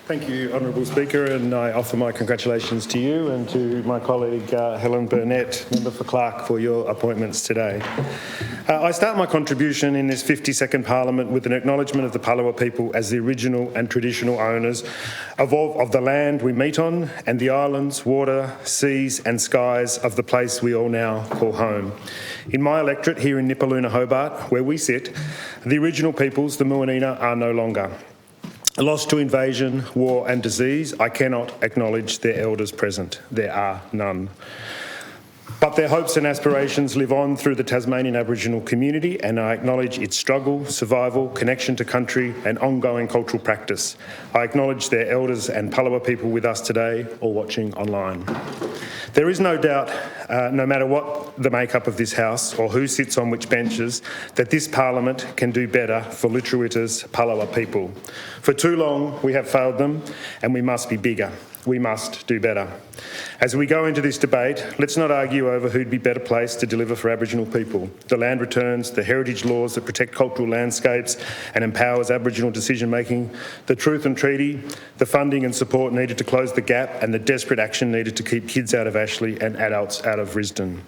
Thank you, Honourable Speaker, and I offer my congratulations to you and to my colleague Helen Burnett, Member for Clark, for your appointments today. I start my contribution in this 52nd Parliament with an acknowledgement of the Palawa people as the original and traditional owners of the land we meet on and the islands, water, seas and skies of the place we all now call home. In my electorate here in Nipaluna, Hobart, where we sit, the original peoples, the Muanina, are no longer. Lost to invasion, war and disease, I cannot acknowledge their elders present. There are none. But their hopes and aspirations live on through the Tasmanian Aboriginal community, and I acknowledge its struggle, survival, connection to country and ongoing cultural practice. I acknowledge their elders and Palawa people with us today or watching online. There is no doubt, no matter what the makeup of this House or who sits on which benches, that this Parliament can do better for Lutruwita's Palawa people. For too long we have failed them, and we must be bigger. We must do better. As we go into this debate, let's not argue over who'd be better placed to deliver for Aboriginal people. The land returns, the heritage laws that protect cultural landscapes and empowers Aboriginal decision-making, the Truth and Treaty, the funding and support needed to close the gap, and the desperate action needed to keep kids out of Ashley and adults out of Risdon.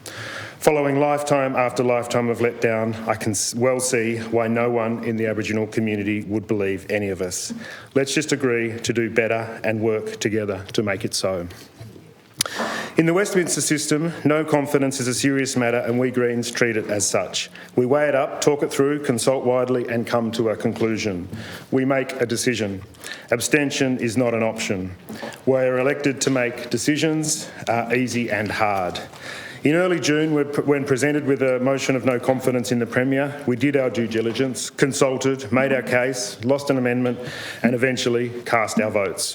Following lifetime after lifetime of letdown, I can well see why no one in the Aboriginal community would believe any of us. Let's just agree to do better and work together to make it so. In the Westminster system, no confidence is a serious matter, and we Greens treat it as such. We weigh it up, talk it through, consult widely and come to a conclusion. We make a decision. Abstention is not an option. We're elected to make decisions, easy and hard. In early June, when presented with a motion of no confidence in the Premier, we did our due diligence, consulted, made our case, lost an amendment and eventually cast our votes.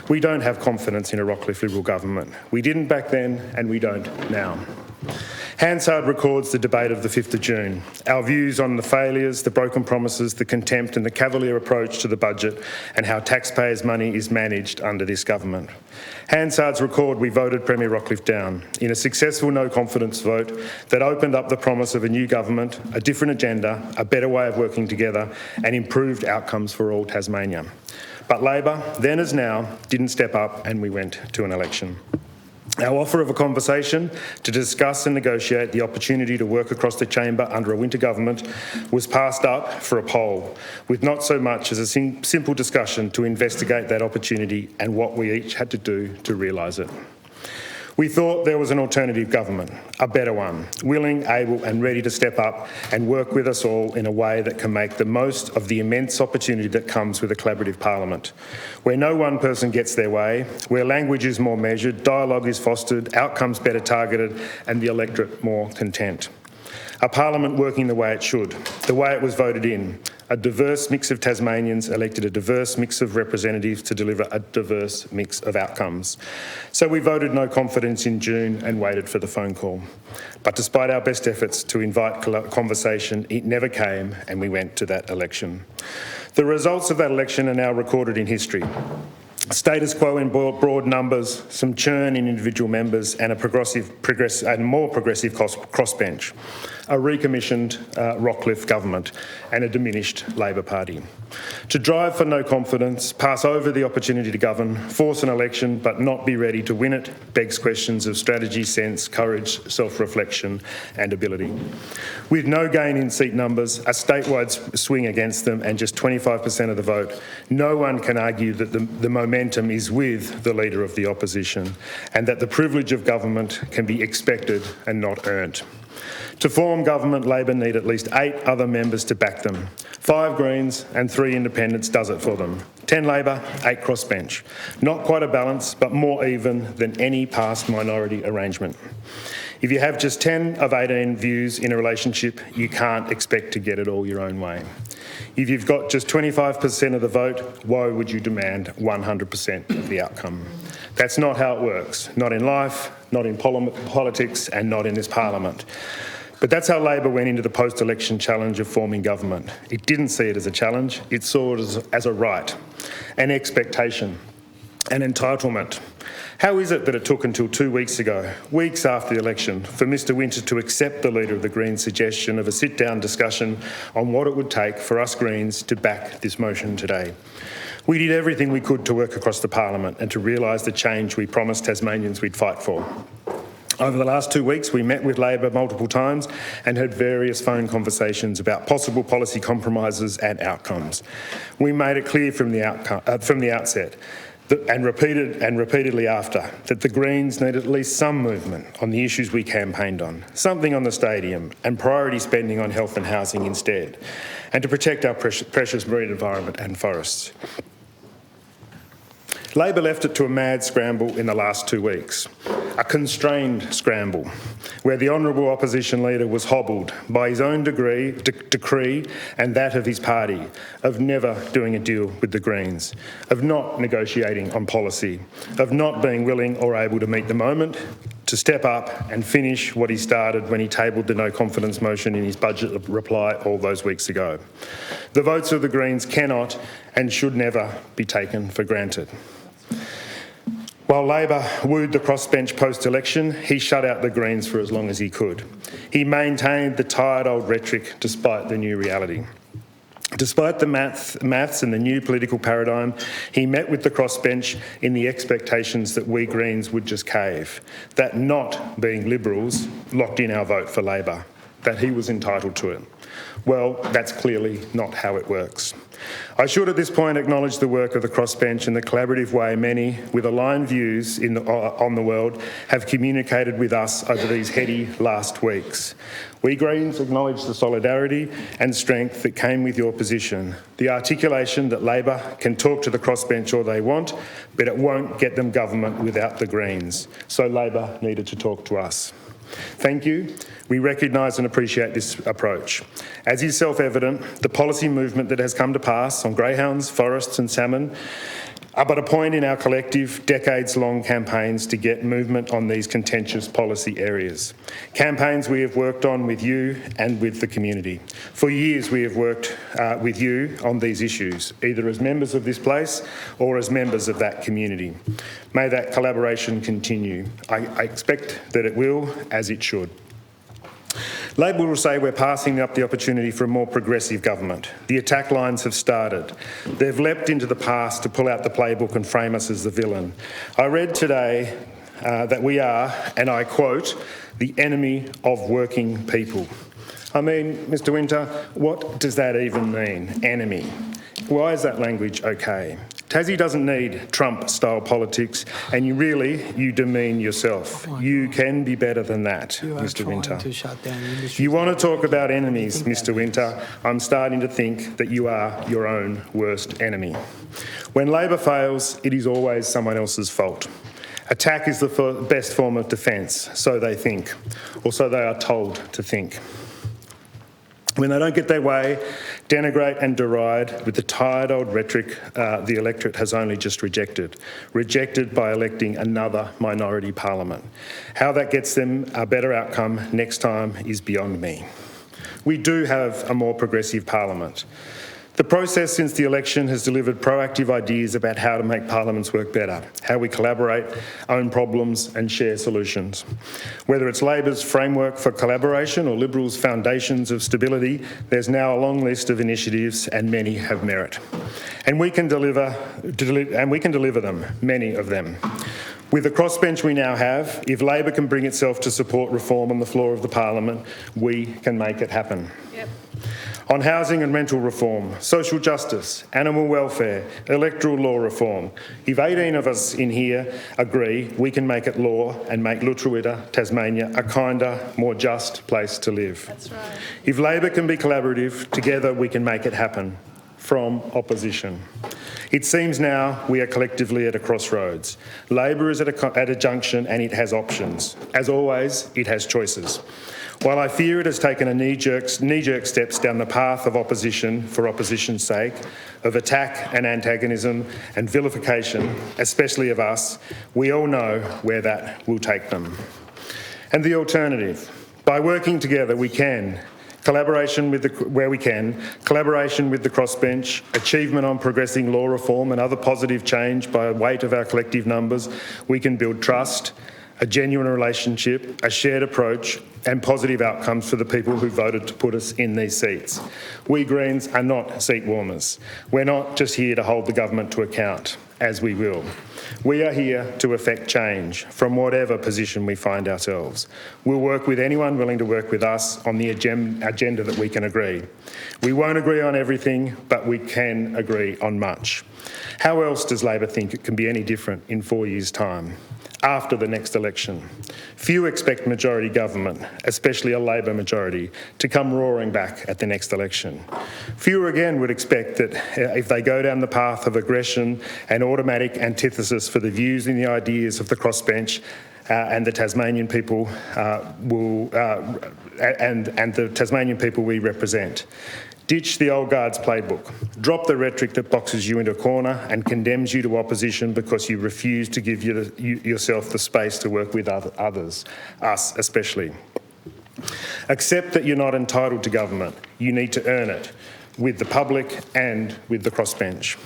We don't have confidence in a Rockliff Liberal government. We didn't back then and we don't now. Hansard records the debate of the 5th of June. Our views on the failures, the broken promises, the contempt and the cavalier approach to the budget and how taxpayers' money is managed under this government. Hansard's record we voted Premier Rockliff down in a successful no confidence vote that opened up the promise of a new government, a different agenda, a better way of working together and improved outcomes for all Tasmania. But Labor, then as now, didn't step up and we went to an election. Our offer of a conversation to discuss and negotiate the opportunity to work across the chamber under a winter government was passed up for a poll, with not so much as a simple discussion to investigate that opportunity and what we each had to do to realise it. We thought there was an alternative government, a better one, willing, able and ready to step up and work with us all in a way that can make the most of the immense opportunity that comes with a collaborative parliament, where no one person gets their way, where language is more measured, dialogue is fostered, outcomes better targeted and the electorate more content. A parliament working the way it should, the way it was voted in. A diverse mix of Tasmanians elected a diverse mix of representatives to deliver a diverse mix of outcomes. So we voted no confidence in June and waited for the phone call. But despite our best efforts to invite conversation, it never came and we went to that election. The results of that election are now recorded in history. Status quo in broad numbers, some churn in individual members and a more progressive crossbench, a recommissioned Rockliff government and a diminished Labor Party. To drive for no confidence, pass over the opportunity to govern, force an election but not be ready to win it begs questions of strategy, sense, courage, self-reflection and ability. With no gain in seat numbers, a statewide swing against them and just 25% of the vote, no one can argue that the momentum is with the Leader of the Opposition and that the privilege of government can be expected and not earned. To form government, Labor need at least 8 other members to back them. 5 Greens and 3 Independents does it for them. 10 Labor, 8 crossbench. Not quite a balance, but more even than any past minority arrangement. If you have just 10 of 18 views in a relationship, you can't expect to get it all your own way. If you've got just 25% of the vote, why would you demand 100% of the outcome? That's not how it works. Not in life, not in politics, and not in this parliament. But that's how Labor went into the post-election challenge of forming government. It didn't see it as a challenge, it saw it as a right, an expectation, an entitlement. How is it that it took until 2 weeks ago, weeks after the election, for Mr Winter to accept the Leader of the Greens' suggestion of a sit-down discussion on what it would take for us Greens to back this motion today? We did everything we could to work across the parliament and to realise the change we promised Tasmanians we'd fight for. Over the last 2 weeks, we met with Labor multiple times and had various phone conversations about possible policy compromises and outcomes. We made it clear from the outset and repeatedly after that the Greens need at least some movement on the issues we campaigned on, something on the stadium and priority spending on health and housing instead, and to protect our precious marine environment and forests. Labor left it to a mad scramble in the last 2 weeks, a constrained scramble, where the Honourable Opposition Leader was hobbled by his own decree and that of his party of never doing a deal with the Greens, of not negotiating on policy, of not being willing or able to meet the moment, to step up and finish what he started when he tabled the no confidence motion in his budget reply all those weeks ago. The votes of the Greens cannot and should never be taken for granted. While Labor wooed the crossbench post-election, he shut out the Greens for as long as he could. He maintained the tired old rhetoric despite the new reality. Despite the maths and the new political paradigm, he met with the crossbench in the expectations that we Greens would just cave, that not being Liberals locked in our vote for Labor, that he was entitled to it. Well, that's clearly not how it works. I should at this point acknowledge the work of the crossbench and the collaborative way many with aligned views on the world have communicated with us over these heady last weeks. We Greens acknowledge the solidarity and strength that came with your position, the articulation that Labor can talk to the crossbench all they want, but it won't get them government without the Greens. So Labor needed to talk to us. Thank you. We recognise and appreciate this approach. As is self-evident, the policy movement that has come to pass on greyhounds, forests and salmon are but a point in our collective decades-long campaigns to get movement on these contentious policy areas. Campaigns we have worked on with you and with the community. For years we have worked with you on these issues, either as members of this place or as members of that community. May that collaboration continue. I expect that it will, as it should. Labor will say we're passing up the opportunity for a more progressive government. The attack lines have started. They've leapt into the past to pull out the playbook and frame us as the villain. I read today that we are, and I quote, the enemy of working people. I mean, Mr Winter, what does that even mean, enemy? Why is that language okay? Tassie doesn't need Trump-style politics, and you demean yourself. You can be better than that, Mr Winter. You want to talk about enemies, Mr Winter. I'm starting to think that you are your own worst enemy. When Labor fails, it is always someone else's fault. Attack is the best form of defence, so they think, or so they are told to think. When they don't get their way, denigrate and deride with the tired old rhetoric the electorate has only just rejected by electing another minority parliament. How that gets them a better outcome next time is beyond me. We do have a more progressive parliament. The process since the election has delivered proactive ideas about how to make parliaments work better, how we collaborate, own problems and share solutions. Whether it's Labor's framework for collaboration or Liberals' foundations of stability, there's now a long list of initiatives and many have merit. And we can deliver them, many of them. With the crossbench we now have, if Labor can bring itself to support reform on the floor of the Parliament, we can make it happen. Yep. On housing and rental reform, social justice, animal welfare, electoral law reform, if 18 of us in here agree, we can make it law and make Lutruwita, Tasmania, a kinder, more just place to live. That's right. If Labor can be collaborative, together we can make it happen. From opposition. It seems now we are collectively at a crossroads. Labor is at a junction and it has options. As always, it has choices. While I fear it has taken a knee-jerk steps down the path of opposition for opposition's sake, of attack and antagonism and vilification, especially of us, we all know where that will take them. And the alternative, by working together we can, collaboration with the crossbench, achievement on progressing law reform and other positive change by weight of our collective numbers, we can build trust, a genuine relationship, a shared approach and positive outcomes for the people who voted to put us in these seats. We Greens are not seat warmers. We're not just here to hold the government to account, as we will. We are here to effect change from whatever position we find ourselves. We'll work with anyone willing to work with us on the agenda that we can agree. We won't agree on everything, but we can agree on much. How else does Labor think it can be any different in 4 years' time? After the next election. Few expect majority government, especially a Labor majority, to come roaring back at the next election. Few again would expect that if they go down the path of aggression and automatic antithesis for the views and the ideas of the crossbench and the Tasmanian people and the Tasmanian people we represent. Ditch the old guard's playbook. Drop the rhetoric that boxes you into a corner and condemns you to opposition because you refuse to give yourself the space to work with others, us especially. Accept that you're not entitled to government. You need to earn it with the public and with the crossbench.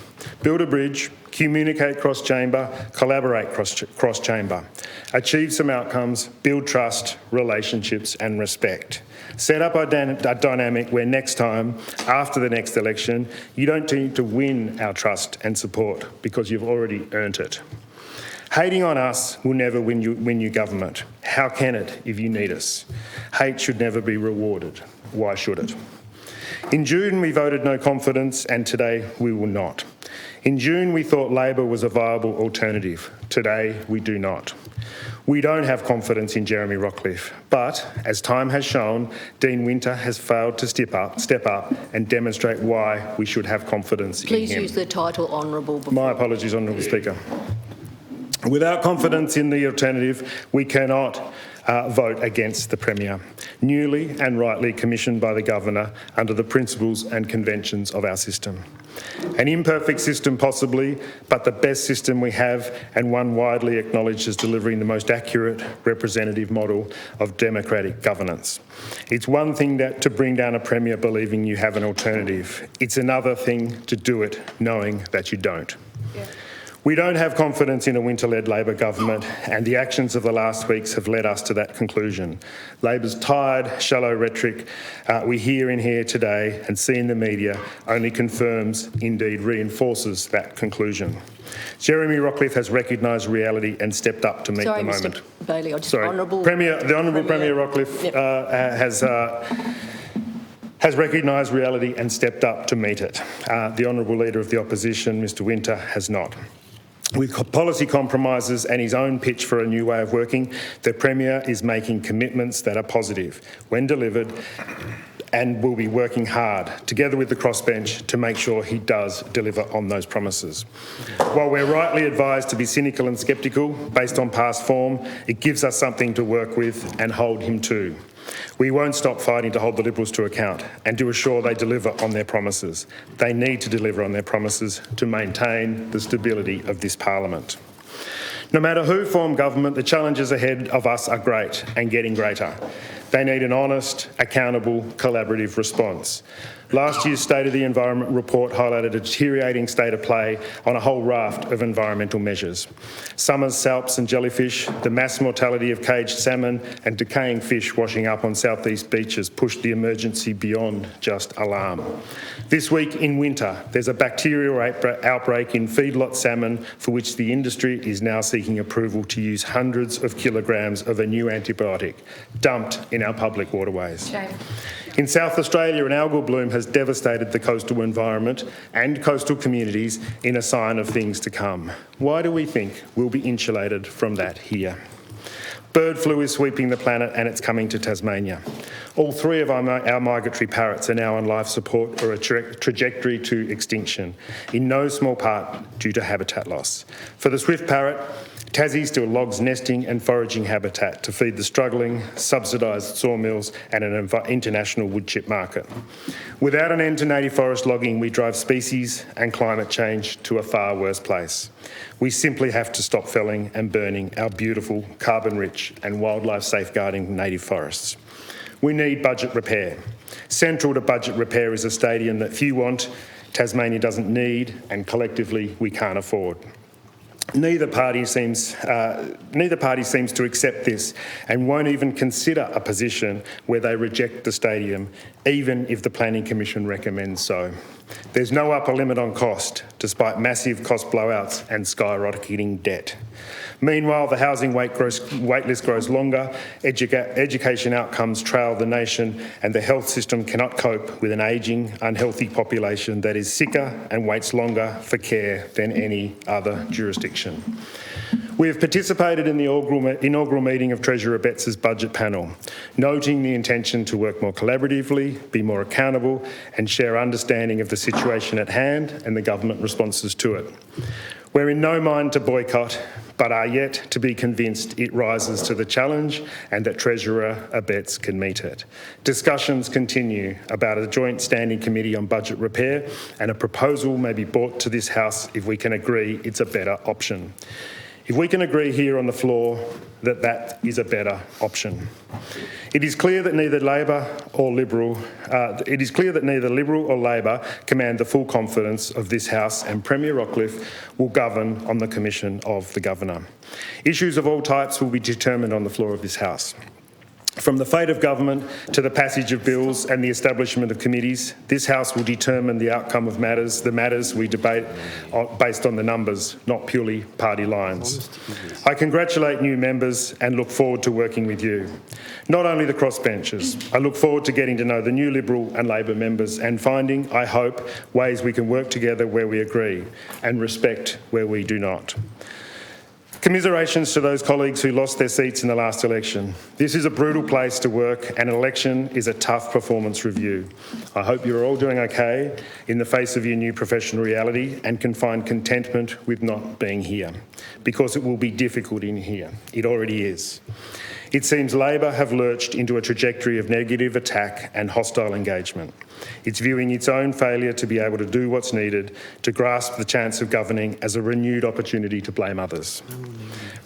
Build a bridge, communicate cross-chamber, collaborate cross-chamber. Achieve some outcomes, build trust, relationships and respect. Set up a dynamic where next time, after the next election, you don't need to win our trust and support because you've already earned it. Hating on us will never win you government. How can it if you need us? Hate should never be rewarded. Why should it? In June, we voted no confidence, and today we will not. In June, we thought Labor was a viable alternative. Today, we do not. We don't have confidence in Jeremy Rockliff, but as time has shown, Dean Winter has failed to step up and demonstrate why we should have confidence in him. Please use the title Honourable. My apologies, Honourable Speaker. Without confidence in the alternative, we cannot vote against the Premier, newly and rightly commissioned by the Governor under the principles and conventions of our system. An imperfect system possibly, but the best system we have and one widely acknowledged as delivering the most accurate representative model of democratic governance. It's one thing to bring down a Premier believing you have an alternative. It's another thing to do it knowing that you don't. Yeah. We don't have confidence in a Winter-led Labor government, and the actions of the last weeks have led us to that conclusion. Labor's tired, shallow rhetoric we hear in here today and see in the media only confirms, indeed reinforces that conclusion. Jeremy Rockliff has recognised reality and stepped up to meet the moment. Mr. Bayley, I just the Honourable Premier Rockliff has recognised reality and stepped up to meet it. The Honourable Leader of the Opposition, Mr Winter, has not. With policy compromises and his own pitch for a new way of working, the Premier is making commitments that are positive when delivered and will be working hard, together with the crossbench, to make sure he does deliver on those promises. While we're rightly advised to be cynical and sceptical based on past form, it gives us something to work with and hold him to. We won't stop fighting to hold the Liberals to account and to assure they deliver on their promises. They need to deliver on their promises to maintain the stability of this parliament. No matter who form government, the challenges ahead of us are great and getting greater. They need an honest, accountable, collaborative response. Last year's State of the Environment report highlighted a deteriorating state of play on a whole raft of environmental measures. Summer's salps and jellyfish, the mass mortality of caged salmon and decaying fish washing up on southeast beaches pushed the emergency beyond just alarm. This week in winter, there's a bacterial outbreak in feedlot salmon for which the industry is now seeking approval to use hundreds of kilograms of a new antibiotic dumped in our public waterways. Shame. In South Australia, an algal bloom has devastated the coastal environment and coastal communities in a sign of things to come. Why do we think we'll be insulated from that here? Bird flu is sweeping the planet and it's coming to Tasmania. All three of our migratory parrots are now on life support or a trajectory to extinction, in no small part due to habitat loss. For the swift parrot, Tassie still logs nesting and foraging habitat to feed the struggling, subsidised sawmills and an international woodchip market. Without an end to native forest logging, we drive species and climate change to a far worse place. We simply have to stop felling and burning our beautiful, carbon-rich and wildlife safeguarding native forests. We need budget repair. Central to budget repair is a stadium that few want, Tasmania doesn't need, and collectively we can't afford. Neither party seems to accept this and won't even consider a position where they reject the stadium, even if the Planning Commission recommends so. There's no upper limit on cost, despite massive cost blowouts and skyrocketing debt. Meanwhile, the housing waitlist grows longer, education outcomes trail the nation, and the health system cannot cope with an ageing, unhealthy population that is sicker and waits longer for care than any other jurisdiction. We have participated in the inaugural meeting of Treasurer Betts's budget panel, noting the intention to work more collaboratively, be more accountable, and share understanding of the situation at hand and the government responses to it. We're in no mind to boycott, but are yet to be convinced it rises to the challenge and that Treasurer Betts can meet it. Discussions continue about a joint standing committee on budget repair, and a proposal may be brought to this House if we can agree it's a better option. If we can agree here on the floor that that is a better option. It is clear that neither Labor or Liberal command the full confidence of this House, and Premier Rockliff will govern on the commission of the Governor. Issues of all types will be determined on the floor of this House. From the fate of government to the passage of bills and the establishment of committees, this House will determine the outcome of the matters we debate based on the numbers, not purely party lines. I congratulate new members and look forward to working with you. Not only the crossbenchers, I look forward to getting to know the new Liberal and Labor members and finding, I hope, ways we can work together where we agree and respect where we do not. Commiserations to those colleagues who lost their seats in the last election. This is a brutal place to work, and an election is a tough performance review. I hope you're all doing okay in the face of your new professional reality and can find contentment with not being here, because it will be difficult in here. It already is. It seems Labor have lurched into a trajectory of negative attack and hostile engagement. It's viewing its own failure to be able to do what's needed to grasp the chance of governing as a renewed opportunity to blame others.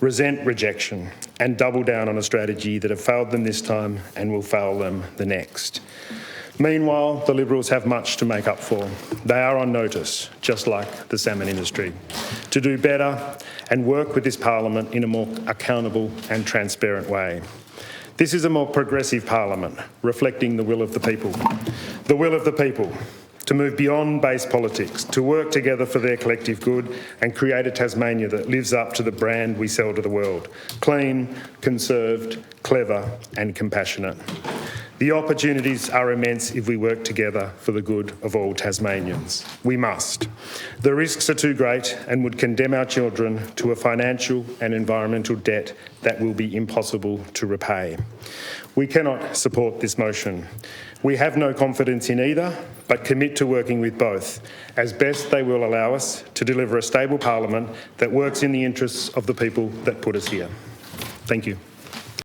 Resent rejection and double down on a strategy that have failed them this time and will fail them the next. Meanwhile, the Liberals have much to make up for. They are on notice, just like the salmon industry, to do better and work with this parliament in a more accountable and transparent way. This is a more progressive parliament, reflecting the will of the people. The will of the people to move beyond base politics, to work together for their collective good and create a Tasmania that lives up to the brand we sell to the world: clean, conserved, clever and compassionate. The opportunities are immense if we work together for the good of all Tasmanians. We must. The risks are too great and would condemn our children to a financial and environmental debt that will be impossible to repay. We cannot support this motion. We have no confidence in either, but commit to working with both, as best they will allow us to deliver a stable parliament that works in the interests of the people that put us here. Thank you.